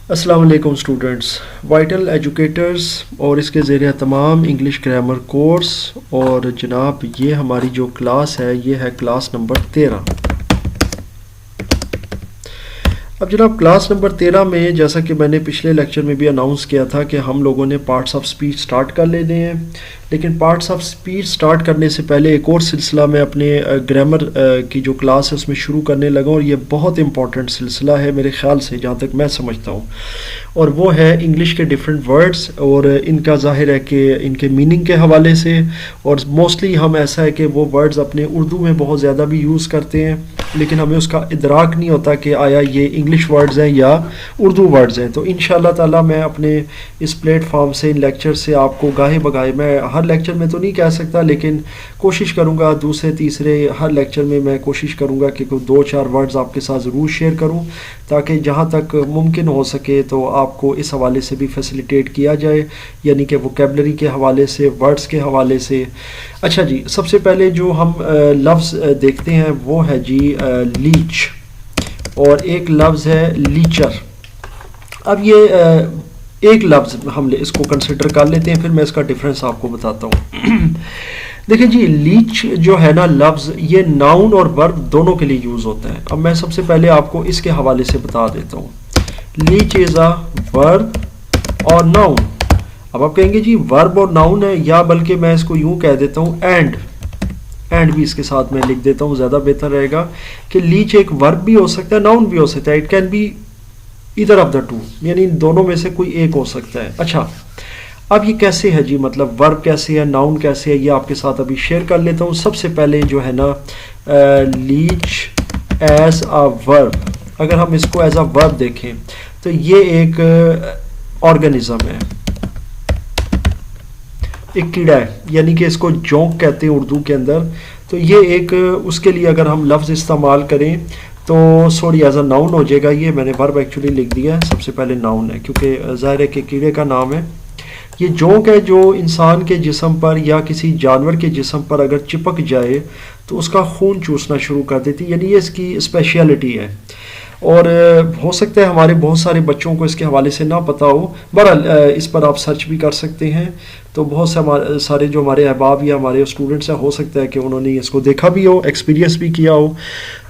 السلام علیکم students, vital educators اور اس کے زیر اہتمام انگلش گرامر کورس، اور جناب یہ ہماری جو کلاس ہے یہ ہے کلاس نمبر 13۔ اب جناب کلاس نمبر 13 میں جیسا کہ میں نے پچھلے لیکچر میں بھی اناؤنس کیا تھا کہ ہم لوگوں نے پارٹس آف اسپیچ سٹارٹ کر لینے ہیں، لیکن پارٹس آف اسپیچ سٹارٹ کرنے سے پہلے ایک اور سلسلہ میں اپنے گرامر کی جو کلاس ہے اس میں شروع کرنے لگا، اور یہ بہت امپورٹنٹ سلسلہ ہے میرے خیال سے جہاں تک میں سمجھتا ہوں، اور وہ ہے انگلش کے ڈیفرنٹ ورڈز اور ان کا ظاہر ہے کہ ان کے میننگ کے حوالے سے، اور موسٹلی ہم ایسا ہے کہ وہ ورڈز اپنے اردو میں بہت زیادہ بھی یوز کرتے ہیں لیکن ہمیں اس کا ادراک نہیں ہوتا کہ آیا یہ انگلش ورڈز ہیں یا اردو ورڈز ہیں۔ تو انشاءاللہ تعالی میں اپنے اس پلیٹ فارم سے ان لیکچر سے آپ کو گاہے بگاہے، میں ہر لیکچر میں تو نہیں کہہ سکتا لیکن کوشش کروں گا دوسرے تیسرے ہر لیکچر میں میں کوشش کروں گا کہ کوئی 2-4 ورڈز آپ کے ساتھ ضرور شیئر کروں تاکہ جہاں تک ممکن ہو سکے تو آپ کو اس حوالے سے بھی فیسیلیٹیٹ کیا جائے، یعنی کہ ووکیبلری کے حوالے سے، ورڈز کے حوالے سے۔ اچھا جی، سب سے پہلے جو ہم لفظ دیکھتے ہیں وہ ہے جی لیچ، اور ایک لفظ ہے لیچر۔ اب یہ ایک لفظ ہم اس کو کنسیڈر کر لیتے ہیں، پھر میں اس کا ڈفرینس آپ کو بتاتا ہوں۔ دیکھیں جی، لیچ جو ہے نا لفظ، یہ ناؤن اور ورب دونوں کے لیے یوز ہوتا ہے۔ اب میں سب سے پہلے آپ کو اس کے حوالے سے بتا دیتا ہوں۔ لیچ از اے ورب اور ناؤن۔ اب آپ کہیں گے جی ورب اور ناؤن ہے، یا بلکہ میں اس کو یوں کہہ دیتا ہوں اینڈ بھی اس کے ساتھ میں لکھ دیتا ہوں، زیادہ بہتر رہے گا کہ لیچ ایک ورب بھی ہو سکتا ہے، ناؤن بھی ہو سکتا ہے، it can be either of the two, یعنی دونوں میں سے کوئی ایک ہو سکتا ہے۔ اچھا، اب یہ کیسے ہے جی، مطلب ورب کیسے ہے، ناؤن کیسے ہے، یہ آپ کے ساتھ ابھی شیئر کر لیتا ہوں۔ سب سے پہلے جو ہے نا لیچ ایز اے ورب، اگر ہم اس کو ایز اے ورب دیکھیں تو یہ ایک آرگنزم ہے، ایک کیڑا ہے، یعنی کہ اس کو جونک کہتے ہیں اردو کے اندر۔ تو یہ ایک اس کے لیے اگر ہم لفظ استعمال کریں تو سوری ایز اے ناؤن ہو جائے گا، یہ میں نے ورب ایکچولی لکھ دیا ہے، سب سے پہلے ناؤن ہے کیونکہ ظاہر ہے کہ کیڑے کا نام ہے۔ یہ جونک ہے جو انسان کے جسم پر یا کسی جانور کے جسم پر اگر چپک جائے تو اس کا خون چوسنا شروع کر دیتی، یعنی یہ اس کی اسپیشلٹی ہے، اور ہو سکتا ہے ہمارے بہت سارے بچوں کو اس کے حوالے سے نہ پتہ ہو، بہرحال اس پر آپ سرچ بھی کر سکتے ہیں۔ تو بہت سارے جو ہمارے احباب یا ہمارے اسٹوڈنٹس ہیں ہو سکتا ہے کہ انہوں نے اس کو دیکھا بھی ہو، ایکسپیرینس بھی کیا ہو۔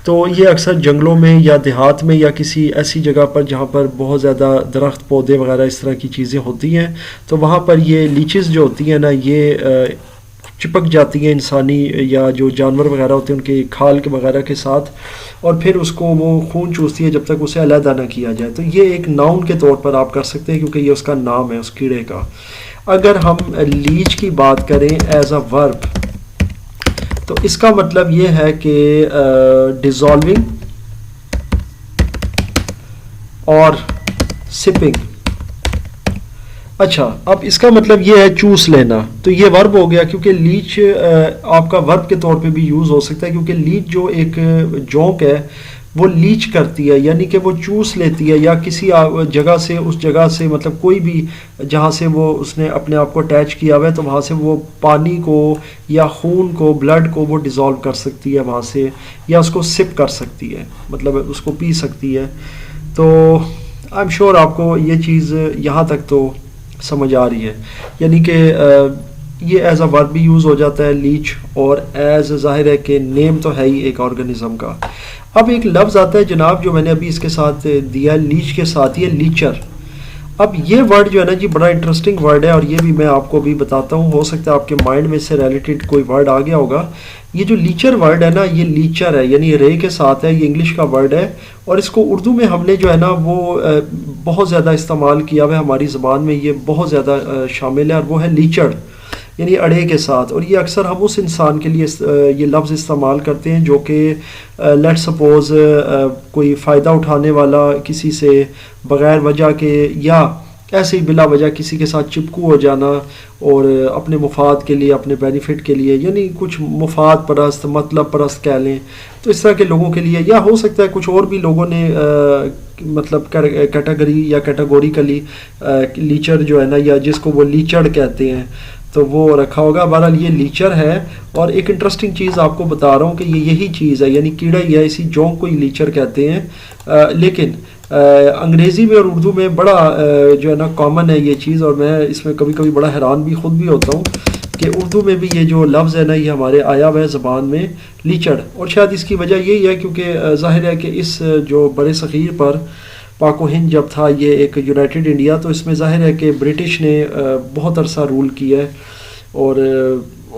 تو یہ اکثر جنگلوں میں یا دیہات میں یا کسی ایسی جگہ پر جہاں پر بہت زیادہ درخت پودے وغیرہ اس طرح کی چیزیں ہوتی ہیں تو وہاں پر یہ لیچز جو ہوتی ہیں نا یہ چپک جاتی ہیں انسانی یا جو جانور وغیرہ ہوتے ہیں ان کے کھال کے وغیرہ کے ساتھ، اور پھر اس کو وہ خون چوستی ہے جب تک اسے علیحدہ نہ کیا جائے۔ تو یہ ایک ناؤن کے طور پر آپ کر سکتے ہیں کیونکہ یہ اس کا نام ہے اس کیڑے کا۔ اگر ہم لیچ کی بات کریں ایز اے ورب تو اس کا مطلب یہ ہے کہ ڈیزالونگ اور سپنگ۔ اچھا، اب اس کا مطلب یہ ہے چوس لینا، تو یہ ورب ہو گیا کیونکہ لیچ آپ کا ورب کے طور پہ بھی یوز ہو سکتا ہے کیونکہ لیچ جو ایک جونک ہے وہ لیچ کرتی ہے، یعنی کہ وہ چوس لیتی ہے یا کسی جگہ سے اس جگہ سے، مطلب کوئی بھی جہاں سے وہ اس نے اپنے آپ کو اٹیچ کیا ہوا ہے تو وہاں سے وہ پانی کو یا خون کو، بلڈ کو وہ ڈیزالو کر سکتی ہے وہاں سے، یا اس کو سپ کر سکتی ہے، مطلب اس کو پی سکتی ہے۔ تو آئی ایم شیور آپ کو یہ چیز یہاں تک تو سمجھ آ رہی ہے، یعنی کہ یہ ایز اے ورب بھی یوز ہو جاتا ہے لیچ، اور ایز ظاہر ہے کہ نیم تو ہے ہی ایک آرگنزم کا۔ اب ایک لفظ آتا ہے جناب جو میں نے ابھی اس کے ساتھ دیا لیچ کے ساتھ، یہ لیچر۔ اب یہ ورڈ جو ہے نا جی بڑا انٹرسٹنگ ورڈ ہے، اور یہ بھی میں آپ کو بھی بتاتا ہوں، ہو سکتا ہے آپ کے مائنڈ میں سے ریلیٹڈ کوئی ورڈ آ گیا ہوگا۔ یہ جو لیچر ورڈ ہے نا یہ لیچر ہے، یعنی رے کے ساتھ ہے، یہ انگلش کا ورڈ ہے، اور اس کو اردو میں ہم نے جو ہے نا وہ بہت زیادہ استعمال کیا ہوا ہے، ہماری زبان میں یہ بہت زیادہ شامل ہے، اور وہ ہے لیچڑ، یعنی اڑے کے ساتھ۔ اور یہ اکثر ہم اس انسان کے لیے یہ لفظ استعمال کرتے ہیں جو کہ لیٹ سپوز کوئی فائدہ اٹھانے والا کسی سے بغیر وجہ کے یا ایسے ہی بلا وجہ کسی کے ساتھ چپکو ہو جانا، اور اپنے مفاد کے لیے، اپنے بینیفٹ کے لیے، یعنی کچھ مفاد پرست، مطلب پرست کہہ لیں، تو اس طرح کے لوگوں کے لیے، یا ہو سکتا ہے کچھ اور بھی لوگوں نے مطلب کیٹیگری یا کیٹیگوریکلی لیچر جو ہے نا، یا جس کو وہ لیچڑ کہتے ہیں تو وہ رکھا ہوگا۔ بہرحال یہ لیچر ہے، اور ایک انٹرسٹنگ چیز آپ کو بتا رہا ہوں کہ یہ یہی چیز ہے، یعنی کیڑا ہی ہے، اسی جونک کو ہی لیچر کہتے ہیں، لیکن انگریزی میں اور اردو میں بڑا جو ہے نا کامن ہے یہ چیز، اور میں اس میں کبھی کبھی بڑا حیران بھی خود بھی ہوتا ہوں کہ اردو میں بھی یہ جو لفظ ہے نا یہ ہمارے آیا ہوا ہے زبان میں لیچڑ، اور شاید اس کی وجہ یہی ہے کیونکہ ظاہر ہے کہ اس جو بر صغیر پر پاک و ہند جب تھا یہ ایک یونائٹڈ انڈیا، تو اس میں ظاہر ہے کہ برٹش نے بہت عرصہ رول کیا ہے، اور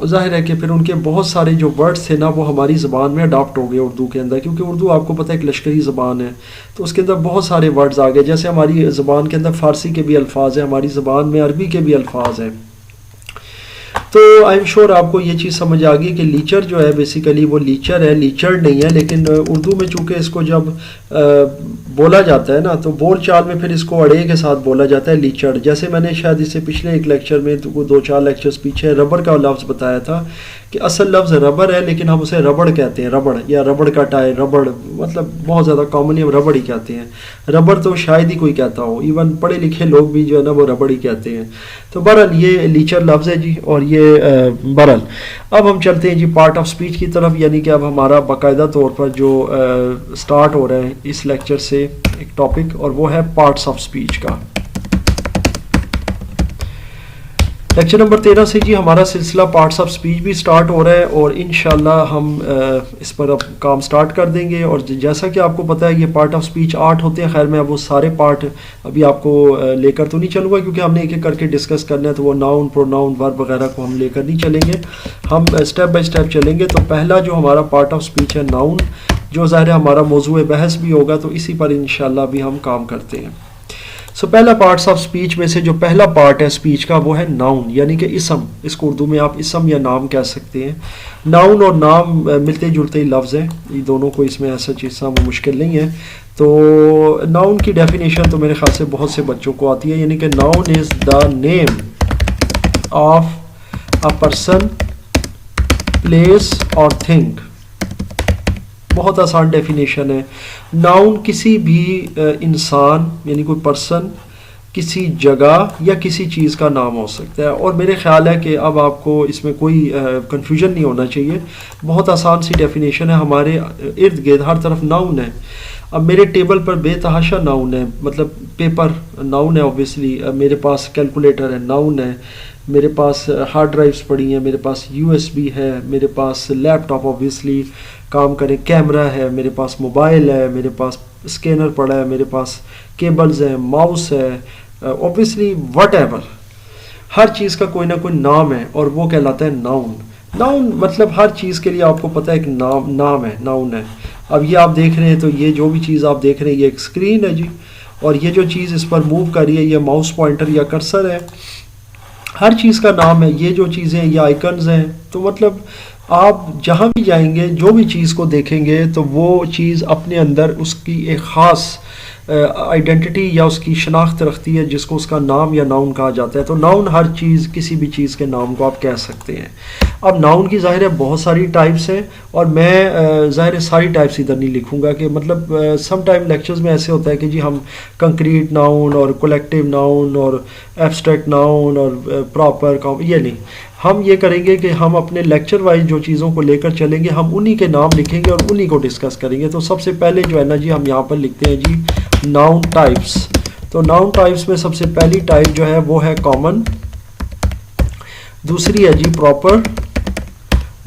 ظاہر ہے کہ پھر ان کے بہت سارے جو ورڈز تھے نا وہ ہماری زبان میں اڈاپٹ ہو گئے اردو کے اندر، کیونکہ اردو آپ کو پتہ ہے ایک لشکری زبان ہے، تو اس کے اندر بہت سارے ورڈز آ گئے، جیسے ہماری زبان کے اندر فارسی کے بھی الفاظ ہیں، ہماری زبان میں عربی کے بھی الفاظ ہیں۔ تو آئی ایم شیور آپ کو یہ چیز سمجھ آ گئی کہ لیچر جو ہے بیسیکلی وہ لیچر ہے، لیچر نہیں ہے، لیکن اردو میں چونکہ اس کو جب بولا جاتا ہے نا تو بول چال میں پھر اس کو اڑے کے ساتھ بولا جاتا ہے لیچر۔ جیسے میں نے شاید اس سے پچھلے ایک لیکچر میں تو 2-4 لیکچرز پیچھے ربڑ کا لفظ بتایا تھا کہ اصل لفظ ربڑ ہے لیکن ہم اسے ربڑ کہتے ہیں، ربڑ یا ربڑ کا ٹائر، ربڑ مطلب بہت زیادہ کامنلی ہم ربڑ ہی کہتے ہیں، ربڑ تو شاید ہی کوئی کہتا ہو، ایون پڑھے لکھے لوگ بھی جو ہے نا وہ ربڑ ہی کہتے ہیں۔ تو بہرحال یہ لیچر لفظ ہے جی، اور یہ بہرحال اب ہم چلتے ہیں جی پارٹ آف سپیچ کی طرف، یعنی کہ اب ہمارا باقاعدہ طور پر جو سٹارٹ ہو رہا ہے اس لیکچر سے ایک ٹاپک، اور وہ ہے پارٹس آف سپیچ کا۔ لیکچر نمبر 13 سے جی ہمارا سلسلہ پارٹس آف سپیچ بھی سٹارٹ ہو رہا ہے، اور انشاءاللہ ہم اس پر اب کام سٹارٹ کر دیں گے، اور جیسا کہ آپ کو پتہ ہے یہ پارٹ آف سپیچ 8 ہوتے ہیں، خیر میں اب وہ سارے پارٹ ابھی آپ کو لے کر تو نہیں چلوں گا کیونکہ ہم نے ایک ایک کر کے ڈسکس کرنا ہے، تو وہ ناؤن، پروناؤن، ورب وغیرہ کو ہم لے کر نہیں چلیں گے، ہم اسٹیپ بائی اسٹیپ چلیں گے۔ تو پہلا جو ہمارا پارٹ آف سپیچ ہے ناؤن، جو ظاہر ہے ہمارا موضوع بحث بھی ہوگا، تو اسی پر انشاءاللہ بھی ہم کام کرتے ہیں۔ پہلا پارٹس آف سپیچ میں سے جو پہلا پارٹ ہے سپیچ کا وہ ہے ناؤن، یعنی کہ اسم، اس کو اردو میں آپ اسم یا نام کہہ سکتے ہیں۔ ناؤن اور نام ملتے جلتے ہی لفظ ہیں، یہ دونوں کو اس میں ایسا چیز وہ مشکل نہیں ہے۔ تو ناؤن کی ڈیفینیشن تو میرے خیال سے بہت سے بچوں کو آتی ہے، یعنی کہ noun is the name of a person, place اور تھنگ۔ بہت آسان ڈیفینیشن ہے۔ ناؤن کسی بھی انسان یعنی کوئی پرسن، کسی جگہ یا کسی چیز کا نام ہو سکتا ہے، اور میرے خیال ہے کہ اب آپ کو اس میں کوئی کنفیوژن نہیں ہونا چاہیے، بہت آسان سی ڈیفینیشن ہے۔ ہمارے ارد گرد ہر طرف ناؤن ہے، اب میرے ٹیبل پر بے تحاشا ناؤن ہے، مطلب پیپر ناؤن ہے اوبویسلی، میرے پاس کیلکولیٹر ہے ناؤن ہے، میرے پاس ہارڈ ڈرائیوز پڑی ہیں، میرے پاس USB ہے، میرے پاس لیپ ٹاپ اوبویسلی کام کرے، کیمرہ ہے، میرے پاس موبائل ہے، میرے پاس اسکینر پڑا ہے، میرے پاس کیبلز ہیں، ماؤس ہے، اوبویسلی واٹ ایور، ہر چیز کا کوئی نہ کوئی نام ہے، اور وہ کہلاتا ہے ناؤن۔ ناؤن مطلب ہر چیز کے لیے آپ کو پتہ ہے ایک نام ہے، ناؤن ہے۔ اب یہ آپ دیکھ رہے ہیں تو یہ جو بھی چیز آپ دیکھ رہے ہیں یہ ایک اسکرین ہے جی، اور یہ جو چیز اس پر موو کر رہی ہے یہ ماؤس پوائنٹر یا کرسر ہے، ہر چیز کا نام ہے۔ یہ جو چیزیں یہ آئیکنز ہیں، تو مطلب آپ جہاں بھی جائیں گے جو بھی چیز کو دیکھیں گے تو وہ چیز اپنے اندر اس کی ایک خاص آئیڈینٹی یا اس کی شناخت رکھتی ہے، جس کو اس کا نام یا ناؤن کہا جاتا ہے۔ تو ناؤن ہر چیز، کسی بھی چیز کے نام کو آپ کہہ سکتے ہیں۔ اب ناؤن کی ظاہر ہے بہت ساری ٹائپس ہیں، اور میں ظاہر ہے ساری ٹائپس ادھر نہیں لکھوں گا کہ مطلب سم ٹائم لیکچرز میں ایسے ہوتا ہے کہ جی ہم کنکریٹ ناؤن اور کولیکٹیو ناؤن اور ایبسٹریکٹ ناؤن اور پراپر یہ نہیں، ہم یہ کریں گے کہ ہم اپنے لیکچر وائز جو چیزوں کو لے کر چلیں گے ہم انہی کے نام لکھیں گے اور انہی کو ڈسکس کریں گے۔ تو سب سے پہلے جو ہے نا جی ہم یہاں پر لکھتے ہیں جی ناؤن ٹائپس۔ تو ناؤن ٹائپس میں سب سے پہلی ٹائپ جو ہے وہ ہے کامن، دوسری ہے جی پراپر،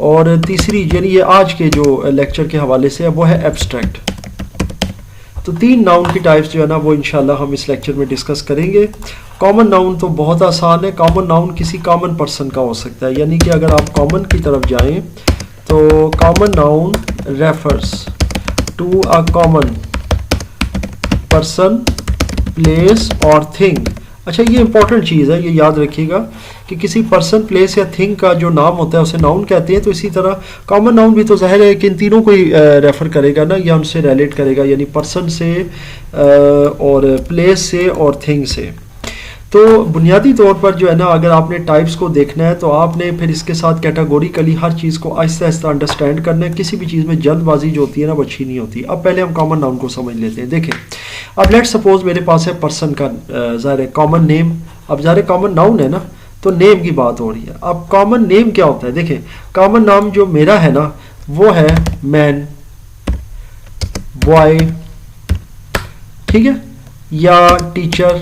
اور تیسری یعنی یہ آج کے جو لیکچر کے حوالے سے ہے وہ ہے ایبسٹریکٹ۔ تو 3 ناؤن کی ٹائپس جو ہے نا وہ انشاءاللہ ہم اس لیکچر میں ڈسکس کریں گے۔ کامن ناؤن تو بہت آسان ہے، کامن ناؤن کسی کامن پرسن کا ہو سکتا ہے، یعنی کہ اگر آپ کامن کی طرف جائیں تو common noun refers to a common person, place اور تھنگ۔ اچھا یہ امپورٹنٹ چیز ہے، یہ یاد رکھیے گا کہ کسی پرسن، پلیس یا تھنگ کا جو نام ہوتا ہے اسے ناؤن کہتے ہیں۔ تو اسی طرح کامن ناؤن بھی تو ظاہر ہے کہ ان تینوں کو ہی ریفر کرے گا نا، یا ان سے ریلیٹ کرے گا، یعنی پرسن سے اور پلیس سے اور تھنگ سے۔ تو بنیادی طور پر جو ہے نا اگر آپ نے ٹائپس کو دیکھنا ہے تو آپ نے پھر اس کے ساتھ کیٹاگوریکلی ہر چیز کو آہستہ آہستہ انڈرسٹینڈ کرنا ہے۔ کسی بھی چیز میں جلد بازی جو ہوتی ہے نا وہ اچھی نہیں ہوتی۔ اب پہلے ہم کامن ناؤن کو سمجھ لیتے ہیں۔ دیکھیں اب لیٹ سپوز میرے پاس ہے پرسن کا ظاہر ہے کامن نیم، اب ظاہر کامن ناؤن ہے نا تو نیم کی بات ہو رہی ہے۔ اب کامن نیم کیا ہوتا ہے؟ دیکھیں کامن نام جو میرا ہے نا وہ ہے مین، بوائے، ٹھیک ہے، یا ٹیچر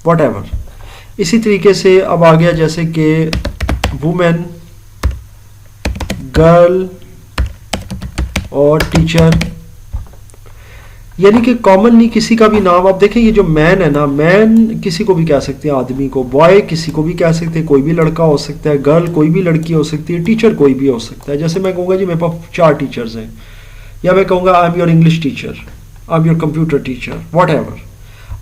واٹ ایور. اسی طریقے سے اب آ گیا جیسے کہ وومن، گرل اور ٹیچر، یعنی کہ کامنلی کسی کا بھی نام. آپ دیکھیں یہ جو مین ہے نا، مین کسی کو بھی کہہ سکتے ہیں آدمی کو، بوائے کسی کو بھی کہہ سکتے ہیں، کوئی بھی لڑکا ہو سکتا ہے، گرل کوئی بھی لڑکی ہو سکتی ہے، ٹیچر کوئی بھی ہو سکتا ہے. جیسے میں کہوں گا جی میرے پاس 4 ٹیچرز ہیں، یا میں کہوں گا I am your English teacher, I am your computer teacher, whatever.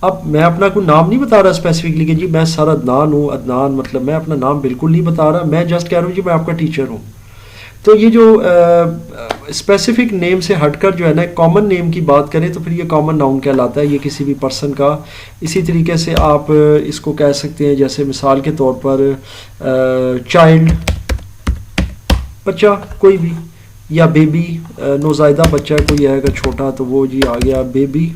اب میں اپنا کوئی نام نہیں بتا رہا اسپیسیفکلی کہ جی میں سر عدنان ہوں. عدنان مطلب میں اپنا نام بالکل نہیں بتا رہا، میں جسٹ کہہ رہا ہوں جی میں آپ کا ٹیچر ہوں. تو یہ جو اسپیسیفک نیم سے ہٹ کر جو ہے نا کامن نیم کی بات کریں تو پھر یہ کامن ناؤن کہلاتا ہے، یہ کسی بھی پرسن کا. اسی طریقے سے آپ اس کو کہہ سکتے ہیں جیسے مثال کے طور پر چائلڈ، بچہ کوئی بھی، یا بیبی، نوزائیدہ بچہ کوئی ہے اگر چھوٹا تو وہ جی آ گیا بیبی.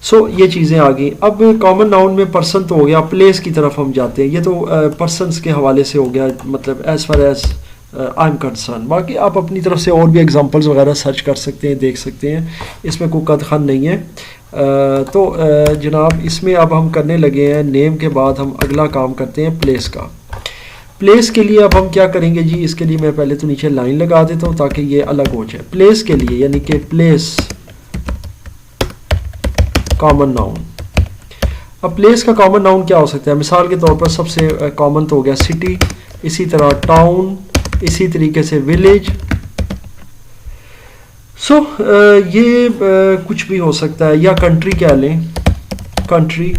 سو یہ چیزیں آ گئی. اب کامن ناؤن میں پرسن تو ہو گیا، پلیس کی طرف ہم جاتے ہیں. یہ تو پرسنس کے حوالے سے ہو گیا، مطلب as far as I am concern. باقی آپ اپنی طرف سے اور بھی ایگزامپلز وغیرہ سرچ کر سکتے ہیں، دیکھ سکتے ہیں، اس میں کوئی قد خن نہیں ہے. تو جناب اس میں اب ہم کرنے لگے ہیں نیم کے بعد ہم اگلا کام کرتے ہیں پلیس کا. پلیس کے لیے اب ہم کیا کریں گے جی، اس کے لیے میں پہلے تو نیچے لائن لگا دیتا ہوں تاکہ یہ الگ ہو جائے. پلیس کے لیے یعنی کہ پلیس کامن ناؤن. اب پلیس کا کامن ناؤن کیا ہو سکتا ہے؟ مثال کے طور پر سب سے کامن تو ہو گیا سٹی، اسی طرح ٹاؤن، اسی طریقے سے ولیج. سو یہ کچھ بھی ہو سکتا ہے، یا کنٹری کہہ لیں، کنٹری.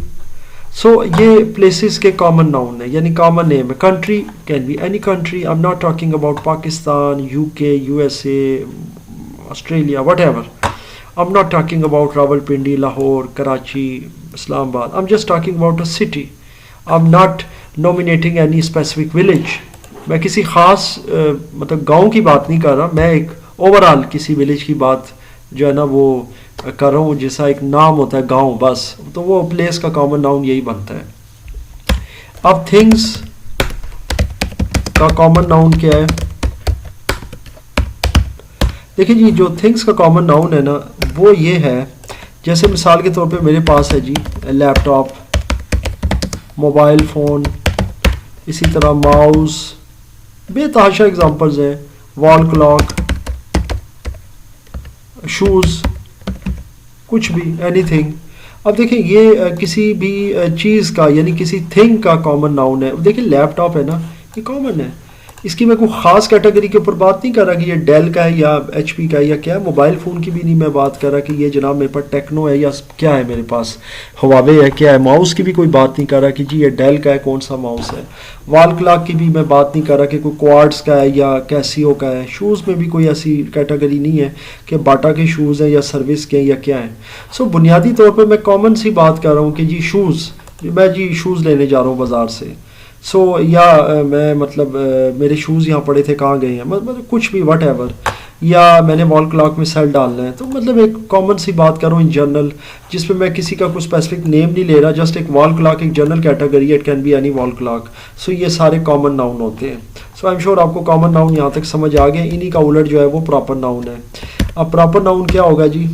سو یہ پلیسز کے کامن ناؤن ہے یعنی کامن نیم ہے. Country can be any country. I am not talking about Pakistan, U K, U S A, Australia, whatever. I'm not talking about Rawalpindi, Lahore, Karachi, Islamabad. I'm just talking about a city. I'm not nominating any specific village. میں کسی خاص مطلب گاؤں کی بات نہیں کر رہا، میں ایک اوور آل کسی ولیج کی بات جو ہے نا وہ کر رہا ہوں، جیسا ایک نام ہوتا ہے گاؤں بس. تو وہ پلیس کا کامن ناؤن یہی بنتا ہے. اب تھنگس کا کامن ناؤن کیا ہے؟ دیکھیں جی جو تھنگس کا کامن ناؤن ہے نا وہ یہ ہے، جیسے مثال کے طور پہ میرے پاس ہے جی لیپ ٹاپ، موبائل فون، اسی طرح ماؤس، بے تحاشا اگزامپلز ہیں، وال کلاک، شوز، کچھ بھی، اینی تھنگ. اب دیکھیں یہ کسی بھی چیز کا یعنی کسی تھنگ کا کامن ناؤن ہے. دیکھیں لیپ ٹاپ ہے نا یہ کامن ہے، اس کی میں کوئی خاص کیٹیگری کے اوپر بات نہیں کر رہا کہ یہ ڈیل کا ہے یا ایچ پی کا ہے یا کیا ہے. موبائل فون کی بھی نہیں میں بات کر رہا کہ یہ جناب میرے پاس ٹیکنو ہے یا کیا ہے، میرے پاس ہواوے ہے کیا ہے. ماؤس کی بھی کوئی بات نہیں کر رہا کہ جی یہ ڈیل کا ہے، کون سا ماؤس ہے. وال کلاک کی بھی میں بات نہیں کر رہا کہ کوئی کوارٹز کا ہے یا کیسیو کا ہے. شوز میں بھی کوئی ایسی کیٹیگری نہیں ہے کہ باٹا کے شوز ہیں یا سروس کے ہیں یا کیا ہیں. سو بنیادی طور پر میں کامن سی بات کر رہا ہوں کہ جی شوز، میں جی شوز لینے جا رہا ہوں بازار سے. سو یا میں مطلب میرے شوز یہاں پڑے تھے کہاں گئے ہیں، مطلب کچھ بھی وٹ ایور. یا میں نے وال کلاک میں سیل ڈالنا ہے، تو مطلب ایک کامن سی بات کروں ان جنرل، جس پہ میں کسی کا کوئی اسپیسیفک نیم نہیں لے رہا، جسٹ ایک وال کلاک ایک general category, it can be any wall clock. So یہ سارے کامن ناؤن ہوتے ہیں. سو آئی ایم شیور آپ کو کامن ناؤن یہاں تک سمجھ آ گیا. انہی کا الٹ جو ہے وہ پراپر ناؤن ہے. اب پراپر ناؤن کیا ہوگا جی؟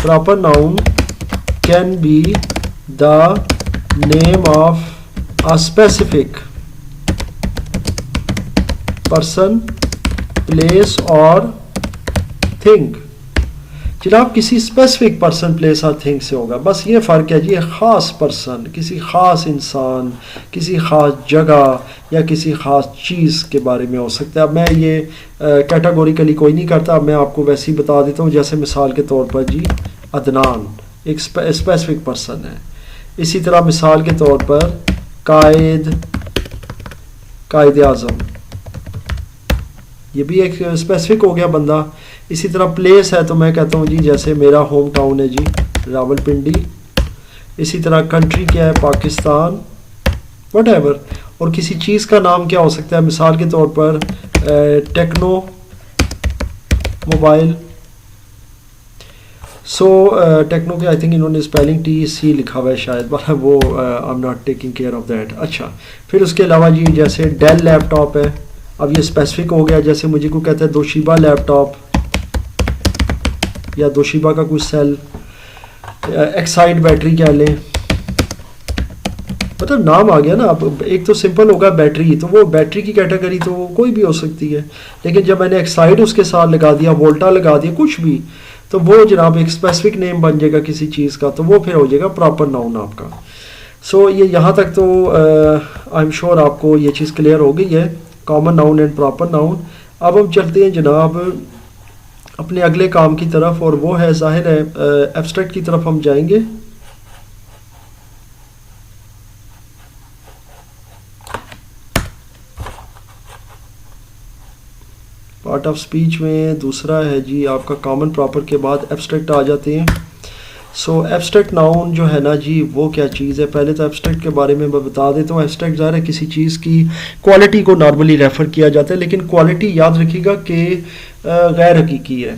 Proper noun can be the name of a specific person, place or thing. جناب کسی اسپیسیفک پرسن، پلیس اور تھنگ سے ہوگا، بس یہ فرق ہے جی. خاص پرسن، کسی خاص انسان، کسی خاص جگہ یا کسی خاص چیز کے بارے میں ہو سکتا ہے. اب میں یہ کیٹاگوریکلی کوئی نہیں کرتا، اب میں آپ کو ویسے ہی بتا دیتا ہوں. جیسے مثال کے طور پر جی عدنان ایک اسپیسیفک پرسن ہے. اسی طرح مثال کے طور پر قائد اعظم، یہ بھی ایک اسپیسیفک ہو گیا بندہ. اسی طرح پلیس ہے تو میں کہتا ہوں جی جیسے میرا ہوم ٹاؤن ہے جی راولپنڈی. اسی طرح کنٹری کیا ہے؟ Pakistan, what ever. اور کسی چیز کا نام کیا ہو سکتا ہے؟ مثال کے طور پر ٹیکنو موبائل. سو ٹیکنو کے آئی تھنک انہوں نے اسپیلنگ ٹی سی لکھا ہوا ہے شاید، وہ آئی am not taking care of that. اچھا پھر اس کے علاوہ جی جیسے ڈیل لیپ ٹاپ ہے، اب یہ اسپیسیفک ہو گیا. جیسے مجھے کوئی کہتا ہے دوشیبا لیپ ٹاپ یا دوشیبا کا کوئی سیل, ایکسائڈ بیٹری کہہ لیں, مطلب نام آ گیا نا. اب ایک تو سمپل ہوگا بیٹری, تو وہ بیٹری کی کیٹیگری تو کوئی بھی ہو سکتی ہے, لیکن جب میں نے ایکسائڈ اس کے ساتھ لگا دیا, وولٹا لگا دیا, کچھ بھی, تو وہ جناب ایک اسپیسیفک نیم بن جائے گا کسی چیز کا, تو وہ پھر ہو جائے گا پراپر ناؤن آپ کا. سو یہ یہاں تک تو آئی ایم شیور آپ کو یہ چیز کلیئر ہو گئی ہے, common noun and proper noun. اب ہم چلتے ہیں جناب اپنے اگلے کام کی طرف, اور وہ ہے ظاہر ہے ایبسٹریکٹ کی طرف ہم جائیں گے. پارٹ آف اسپیچ میں دوسرا ہے جی آپ کا کامن پراپر کے بعد ایبسٹریکٹ آ جاتے ہیں. سو ایبسٹریکٹ ناؤن جو ہے نا جی وہ کیا چیز ہے. پہلے تو ایبسٹریکٹ کے بارے میں بتا دیتا ہوں. ایبسٹریکٹ ظاہر ہے کسی چیز کی کوالٹی کو نارملی ریفر کیا جاتا ہے, لیکن کوالٹی یاد رکھیے گا کہ غیر حقیقی ہے,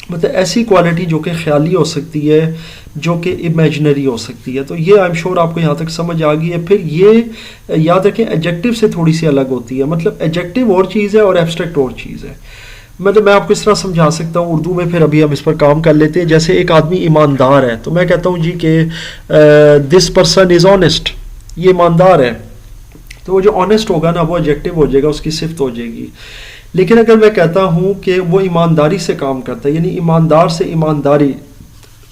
مطلب ایسی کوالٹی جو کہ خیالی ہو سکتی ہے, جو کہ امیجنری ہو سکتی ہے. تو یہ آئی ایم شیور آپ کو یہاں تک سمجھ آ گئی ہے. پھر یہ یاد رکھیں ایڈجیکٹو سے تھوڑی سی الگ ہوتی ہے, مطلب ایڈجیکٹو اور چیز ہے اور ایبسٹریکٹ اور چیز ہے. مطلب میں آپ کو اس طرح سمجھا سکتا ہوں اردو میں, پھر ابھی ہم اس پر کام کر لیتے ہیں. جیسے ایک آدمی ایماندار ہے, تو میں کہتا ہوں جی کہ دس پرسن از آنیسٹ, یہ ایماندار ہے. تو وہ جو آنیسٹ ہوگا نا وہ ایڈجیکٹو ہو جائے گا, اس کی صفت ہو جائے گی. لیکن اگر میں کہتا ہوں کہ وہ ایمانداری سے کام کرتا ہے, یعنی ایماندار سے ایمانداری,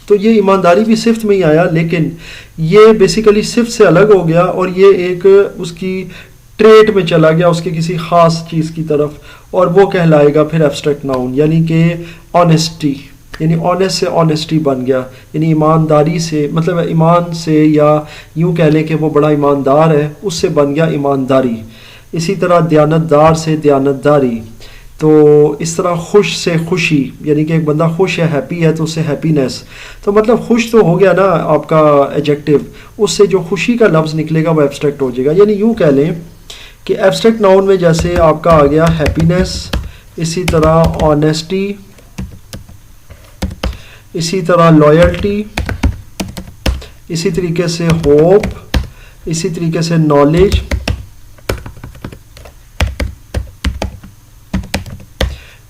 تو یہ ایمانداری بھی صفت میں ہی آیا, لیکن یہ بیسیکلی صفت سے الگ ہو گیا, اور یہ ایک اس کی ٹریٹ میں چلا گیا, اس کی کسی خاص چیز کی طرف, اور وہ کہلائے گا پھر ایبسٹریکٹ ناؤن. یعنی کہ آنیسٹی, یعنی آنیسٹ سے آنیسٹی بن گیا, یعنی ایمانداری سے, مطلب ایمان سے, یا یوں کہہ لیں کہ وہ بڑا ایماندار ہے, اس سے بن گیا ایمانداری. اسی طرح دیانتدار سے دیانتداری. تو اس طرح خوش سے خوشی, یعنی کہ ایک بندہ خوش ہے, ہیپی ہے, تو اس سے ہیپینس. تو مطلب خوش تو ہو گیا نا آپ کا ایڈجیکٹو, اس سے جو خوشی کا لفظ نکلے گا وہ ایبسٹریکٹ ہو جائے گا. یعنی یوں کہہ لیں کہ ایبسٹریکٹ ناؤن میں جیسے آپ کا آ گیا ہیپینس, اسی طرح آنیسٹی, اسی طرح لائلٹی, اسی طریقے سے ہوپ, اسی طریقے سے نالج,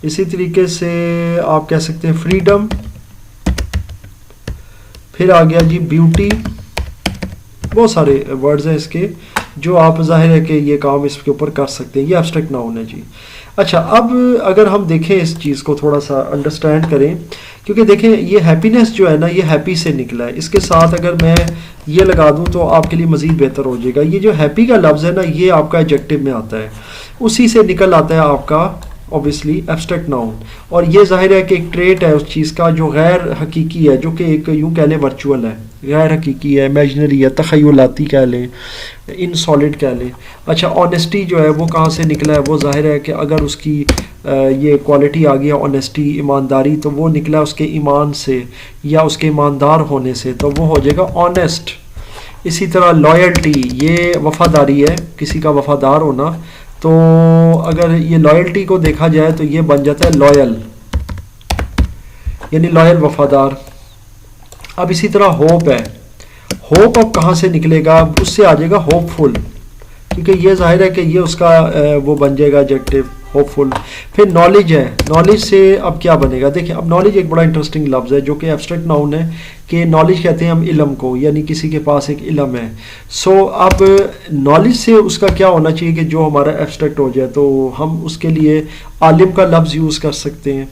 اسی طریقے سے آپ کہہ سکتے ہیں فریڈم. پھر آ گیا جی بیوٹی. بہت سارے ورڈز ہیں اس کے جو آپ ظاہر ہے کہ یہ کام اس کے اوپر کر سکتے ہیں. یہ ایبسٹریکٹ ناؤن ہے جی. اچھا, اب اگر ہم دیکھیں اس چیز کو تھوڑا سا انڈرسٹینڈ کریں, کیونکہ دیکھیں یہ ہیپینس جو ہے نا یہ ہیپی سے نکلا ہے. اس کے ساتھ اگر میں یہ لگا دوں تو آپ کے لیے مزید بہتر ہو جائے گا. یہ جو ہیپی کا لفظ ہے نا یہ آپ کا ایڈجیکٹو میں آتا ہے, اسی سے نکل آتا ہے آپ کا obviously ایبسٹریکٹ ناؤن. اور یہ ظاہر ہے کہ ایک ٹریٹ ہے اس چیز کا جو غیر حقیقی ہے, جو کہ ایک یوں کہہ لیں ورچوئل ہے, غیر حقیقی ہے, امیجنری ہے, تخیلاتی کہہ لیں, ان سالڈ کہہ لیں. اچھا, آنیسٹی جو ہے وہ کہاں سے نکلا ہے؟ وہ ظاہر ہے کہ اگر اس کی یہ کوالٹی آ گیا آنیسٹی, ایمانداری, تو وہ نکلا اس کے ایمان سے یا اس کے ایماندار ہونے سے, تو وہ ہو جائے گا آنیسٹ. اسی طرح لائلٹی, یہ وفاداری ہے, کسی کا وفادار ہونا. تو اگر یہ لائلٹی کو دیکھا جائے تو یہ بن جاتا ہے لائل, یعنی لائل وفادار. اب اسی طرح ہوپ ہے. ہوپ اب کہاں سے نکلے گا؟ اس سے آ جائے گا ہوپ فل, کیونکہ یہ ظاہر ہے کہ یہ اس کا وہ بن جائے گا ایڈجیکٹو, ہوپ فل. پھر نالج ہے. نالج سے اب کیا بنے گا؟ دیکھیں اب نالج ایک بڑا انٹرسٹنگ لفظ ہے جو کہ ایبسٹریکٹ ناؤن ہے, کہ نالج کہتے ہیں ہم علم کو, یعنی کسی کے پاس ایک علم ہے. سو اب نالج سے اس کا کیا ہونا چاہیے کہ جو ہمارا ایبسٹریکٹ ہو جائے, تو ہم اس کے لیے عالم کا لفظ یوز کر سکتے ہیں.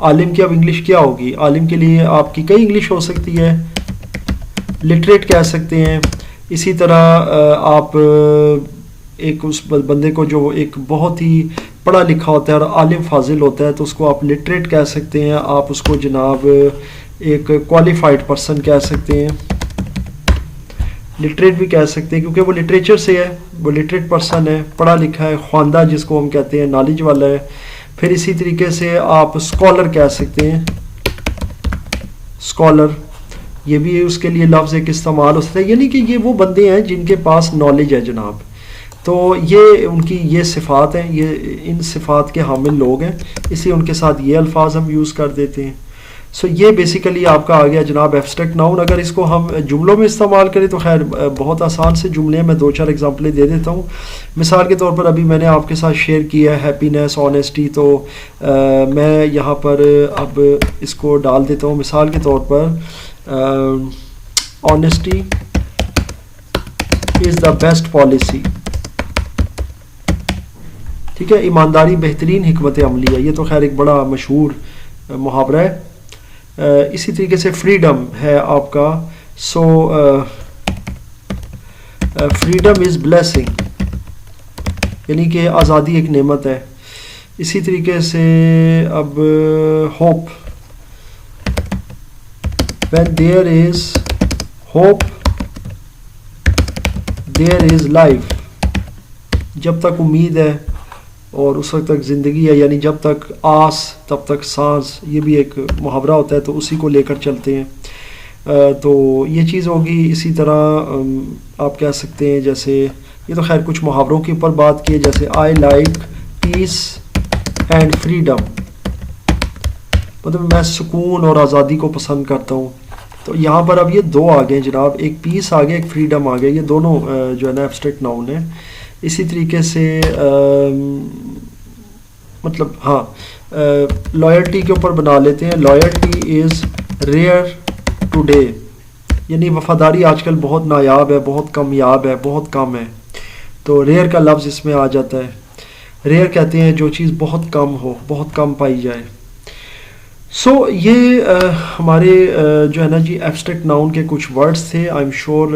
عالم کی اب انگلش کیا ہوگی؟ عالم کے لیے آپ کی کئی انگلش ہو سکتی ہے, لٹریٹ کہہ سکتے ہیں. اسی طرح آپ ایک اس بندے کو جو ایک بہت ہی پڑھا لکھا ہوتا ہے اور عالم فاضل ہوتا ہے, تو اس کو آپ لٹریٹ کہہ سکتے ہیں. آپ اس کو جناب ایک کوالیفائڈ پرسن کہہ سکتے ہیں, لٹریٹ بھی کہہ سکتے ہیں کیونکہ وہ لٹریچر سے ہے, وہ لٹریٹ پرسن ہے, پڑھا لکھا ہے, خواندہ جس کو ہم کہتے ہیں, نالج والا ہے. پھر اسی طریقے سے آپ اسکالر کہہ سکتے ہیں, اسکالر, یہ بھی اس کے لیے لفظ ایک استعمال ہو سکتا ہے. یعنی کہ یہ وہ بندے ہیں جن کے پاس نالج ہے جناب, تو یہ ان کی یہ صفات ہیں, یہ ان صفات کے حامل لوگ ہیں, اس لیے ان کے ساتھ یہ الفاظ ہم یوز کر دیتے ہیں. سو یہ بیسیکلی آپ کا آ گیا جناب ایبسٹریکٹ ناؤن. اگر اس کو ہم جملوں میں استعمال کریں تو خیر بہت آسان سے جملے ہیں, میں 2-4 ایگزامپلیں دے دیتا ہوں. مثال کے طور پر ابھی میں نے آپ کے ساتھ شیئر کیا ہے ہیپینس, آنیسٹی, تو میں یہاں پر اب اس کو ڈال دیتا ہوں. مثال کے طور پر honesty is the best policy. ٹھیک ہے, ایمانداری بہترین حکمت عملی ہے. یہ تو خیر ایک بڑا مشہور محاورہ ہے. اسی طریقے سے فریڈم ہے آپ کا. سو فریڈم از بلیسنگ, یعنی کہ آزادی ایک نعمت ہے. اسی طریقے سے اب hope, when there is hope there is life. جب تک امید ہے اور اس وقت تک زندگی ہے, یعنی جب تک آس تب تک سانس, یہ بھی ایک محاورہ ہوتا ہے, تو اسی کو لے کر چلتے ہیں. تو یہ چیز ہوگی. اسی طرح آپ کہہ سکتے ہیں, جیسے یہ تو خیر کچھ محاوروں کے اوپر بات کی ہے, جیسے I like piece and freedom, مطلب میں سکون اور آزادی کو پسند کرتا ہوں. تو یہاں پر اب یہ دو آ گئے جناب, ایک پیس آ گیا, ایک فریڈم آ گیا. یہ دونوں جو ہے نا ایبسٹریکٹ ناؤن ہے. اسی طریقے سے مطلب ہاں لائلٹی کے اوپر بنا لیتے ہیں. لائلٹی از ریئر ٹوڈے, یعنی وفاداری آج کل بہت نایاب ہے, بہت کمیاب ہے, بہت کم ہے. تو ریئر کا لفظ اس میں آ جاتا ہے. ریئر کہتے ہیں جو چیز بہت کم ہو, بہت کم پائی جائے. سو یہ ہمارے جو ہے نا جی ایبسٹریکٹ ناؤن کے کچھ ورڈز تھے. آئی ایم شیور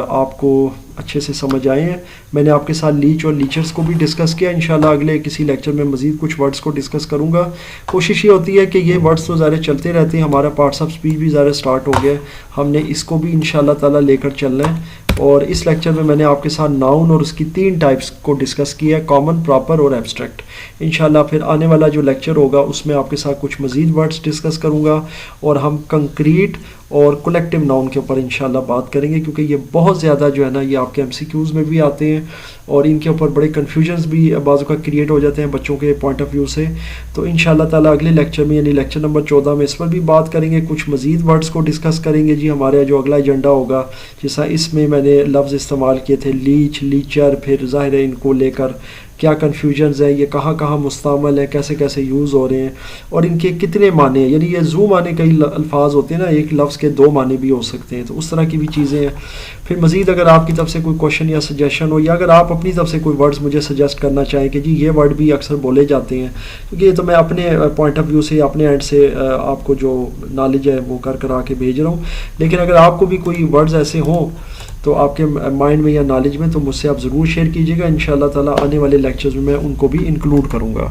آپ کو اچھے سے سمجھ آئے ہیں. میں نے آپ کے ساتھ لیچ اور لیچرز کو بھی ڈسکس کیا. انشاءاللہ اگلے کسی لیکچر میں مزید کچھ ورڈز کو ڈسکس کروں گا. کوشش یہ ہوتی ہے کہ یہ ورڈز تو ظاہر چلتے رہتے ہیں. ہمارا پارٹس آف اسپیچ بھی ظاہر سٹارٹ ہو گیا ہے, ہم نے اس کو بھی انشاءاللہ تعالیٰ لے کر چلنا ہے. اور اس لیکچر میں میں نے آپ کے ساتھ ناؤن اور اس کی 3 ٹائپس کو ڈسکس کیا ہے, کامن, پراپر اور ایبسٹریکٹ. انشاءاللہ پھر آنے والا جو لیکچر ہوگا اس میں آپ کے ساتھ کچھ مزید ورڈز ڈسکس کروں گا, اور ہم کنکریٹ اور کولیکٹیو ناؤن کے اوپر انشاءاللہ بات کریں گے, کیونکہ یہ بہت زیادہ جو ہے نا یہ آپ کے MCQs میں بھی آتے ہیں, اور ان کے اوپر بڑے کنفیوژنس بھی بعض اوقات کریٹ ہو جاتے ہیں بچوں کے پوائنٹ آف ویو سے. تو انشاءاللہ تعالیٰ اگلے لیکچر میں یعنی لیکچر نمبر 14 میں اس پر بھی بات کریں گے, کچھ مزید ورڈز کو ڈسکس کریں گے. جی ہمارا جو اگلا ایجنڈا ہوگا, جیسا اس میں میں نے لفظ استعمال کیے تھے لیچ, لیچر, پھر ظاہر ہے ان کو لے کر کیا کنفیوژنز ہے, یہ کہاں کہاں مستعمل ہے, کیسے کیسے یوز ہو رہے ہیں, اور ان کے کتنے معنی ہیں. یعنی یہ زو معنی کئی الفاظ ہوتے ہیں نا, ایک لفظ کے 2 معنی بھی ہو سکتے ہیں. تو اس طرح کی بھی چیزیں ہیں. پھر مزید اگر آپ کی طرف سے کوئی کوشچن یا سجیشن ہو, یا اگر آپ اپنی طرف سے کوئی ورڈز مجھے سجیسٹ کرنا چاہیں کہ جی یہ ورڈ بھی اکثر بولے جاتے ہیں, کیونکہ یہ تو میں اپنے پوائنٹ آف ویو سے, اپنے اینڈ سے آپ کو جو نالج ہے وہ کر کے بھیج رہا ہوں. لیکن اگر آپ کو بھی کوئی ورڈز ایسے ہوں تو آپ کے مائنڈ میں یا نالج میں, تو مجھ سے آپ ضرور شیئر کیجیے گا. انشاءاللہ تعالیٰ آنے والے لیکچرز میں ان کو بھی انکلوڈ کروں گا.